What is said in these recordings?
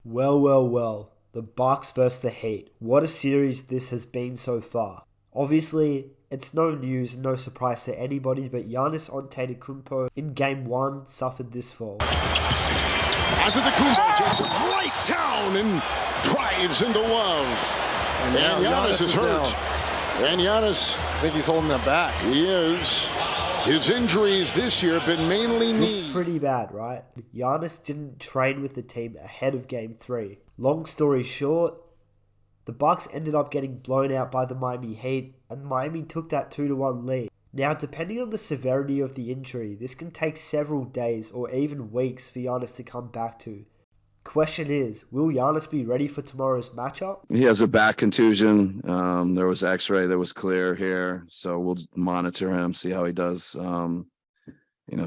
Well. The Bucks versus the Heat. What a series this has been so far. Obviously, it's no news and no surprise to anybody, but Giannis Antetokounmpo in Game 1 suffered this fall. Antetokounmpo just right down and drives into Love. And Giannis is hurt. And Giannis, I think he's holding them back. He is. His injuries this year have been mainly knee. Looks pretty bad, right? Giannis didn't train with the team ahead of Game 3. Long story short, the Bucks ended up getting blown out by the Miami Heat, and Miami took that 2-1 lead. Now, depending on the severity of the injury, this can take several days or even weeks for Giannis to come back to. Question is, will Giannis be ready for tomorrow's matchup? He has a back contusion. There was x-ray that was clear here. So we'll monitor him, see how he does,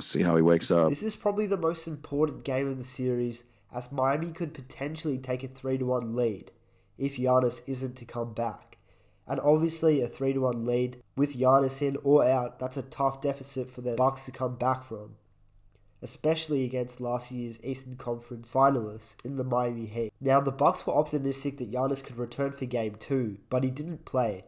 see how he wakes up. This is probably the most important game of the series, as Miami could potentially take a 3-1 lead if Giannis isn't to come back. And obviously a 3-1 lead with Giannis in or out, that's a tough deficit for the Bucks to come back from, especially against last year's Eastern Conference finalists in the Miami Heat. Now, the Bucks were optimistic that Giannis could return for Game 2, but he didn't play.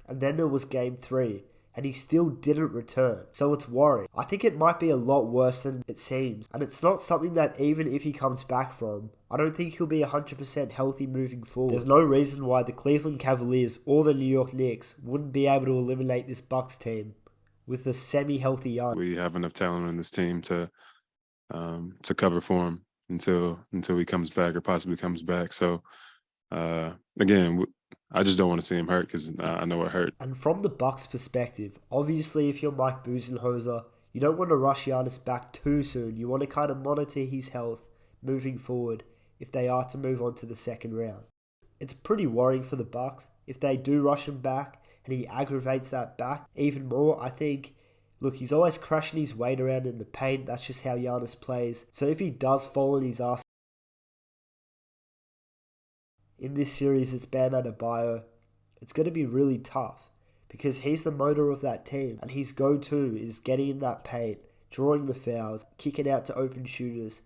And then there was Game 3, and he still didn't return. So it's worrying. I think it might be a lot worse than it seems, and it's not something that even if he comes back from, I don't think he'll be 100% healthy moving forward. There's no reason why the Cleveland Cavaliers or the New York Knicks wouldn't be able to eliminate this Bucks team with a semi-healthy Giannis. We have enough talent in this team to cover for him until he comes back or possibly comes back. So again, I just don't want to see him hurt because I know it hurt. And from the Bucks' perspective, obviously if you're Mike Budenholzer, you don't want to rush Giannis back too soon. You want to kind of monitor his health moving forward if they are to move on to the second round. It's pretty worrying for the Bucks. If they do rush him back and he aggravates that back even more, I think, look, he's always crashing his weight around in the paint. That's just how Giannis plays. So if he does fall on his ass in this series, it's Bam Adebayo, it's going to be really tough because he's the motor of that team, and his go-to is getting in that paint, drawing the fouls, kicking out to open shooters.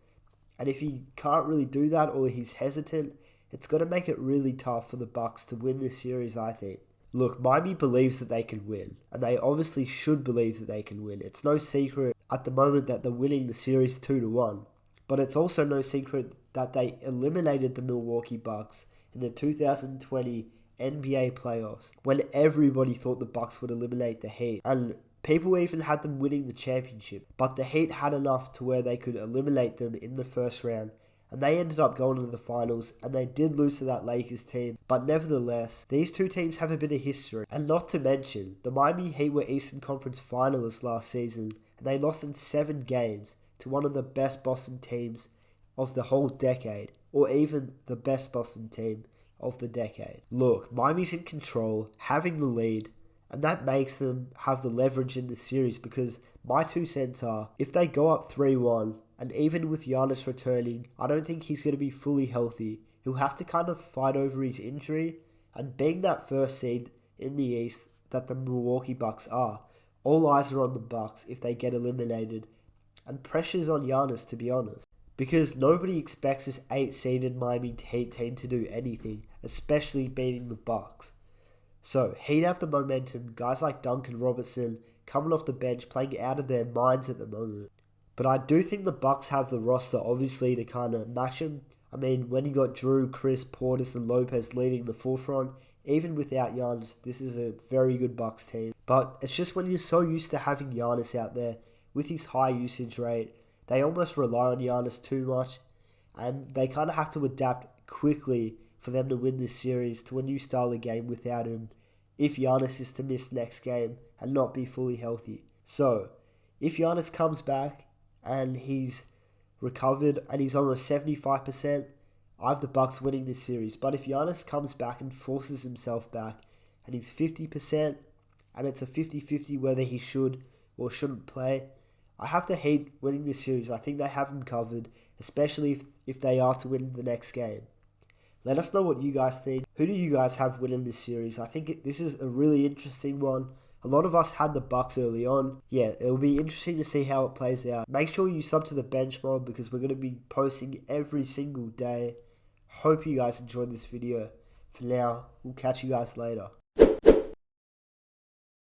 And if he can't really do that or he's hesitant, it's going to make it really tough for the Bucks to win this series, I think. Look, Miami believes that they can win, and they obviously should believe that they can win. It's no secret at the moment that they're winning the series 2-1, but it's also no secret that they eliminated the Milwaukee Bucks in the 2020 NBA playoffs when everybody thought the Bucks would eliminate the Heat, and people even had them winning the championship. But the Heat had enough to where they could eliminate them in the first round, and they ended up going to the finals, and they did lose to that Lakers team. But nevertheless, these two teams have a bit of history. And not to mention, the Miami Heat were Eastern Conference finalists last season, and they lost in 7 games to one of the best Boston teams of the whole decade, or even the best Boston team of the decade. Look, Miami's in control, having the lead, and that makes them have the leverage in this series, because my 2 cents are, if they go up 3-1, and even with Giannis returning, I don't think he's going to be fully healthy. He'll have to kind of fight over his injury, and being that first seed in the East that the Milwaukee Bucks are, all eyes are on the Bucks if they get eliminated, and pressure's on Giannis, to be honest, because nobody expects this 8-seeded Miami Heat team to do anything, especially beating the Bucks. So, Heat have the momentum, guys like Duncan Robertson coming off the bench, playing out of their minds at the moment. But I do think the Bucks have the roster, obviously, to kind of match him. I mean, when you got Drew, Chris, Portis, and Lopez leading the forefront, even without Giannis, this is a very good Bucks team. But it's just when you're so used to having Giannis out there with his high usage rate, they almost rely on Giannis too much, and they kind of have to adapt quickly for them to win this series to a new style of game without him, if Giannis is to miss next game and not be fully healthy. So, if Giannis comes back and he's recovered and he's almost 75%, I have the Bucks winning this series. But if Giannis comes back and forces himself back and he's 50% and it's a 50-50 whether he should or shouldn't play, I have the Heat winning this series. I think they have him covered, especially if they are to win the next game. Let us know what you guys think. Who do you guys have winning this series? I think this is a really interesting one. A lot of us had the Bucks early on. Yeah, it'll be interesting to see how it plays out. Make sure you sub to the Bench Mob because we're going to be posting every single day Hope you guys enjoyed this video. For now, we'll catch you guys later.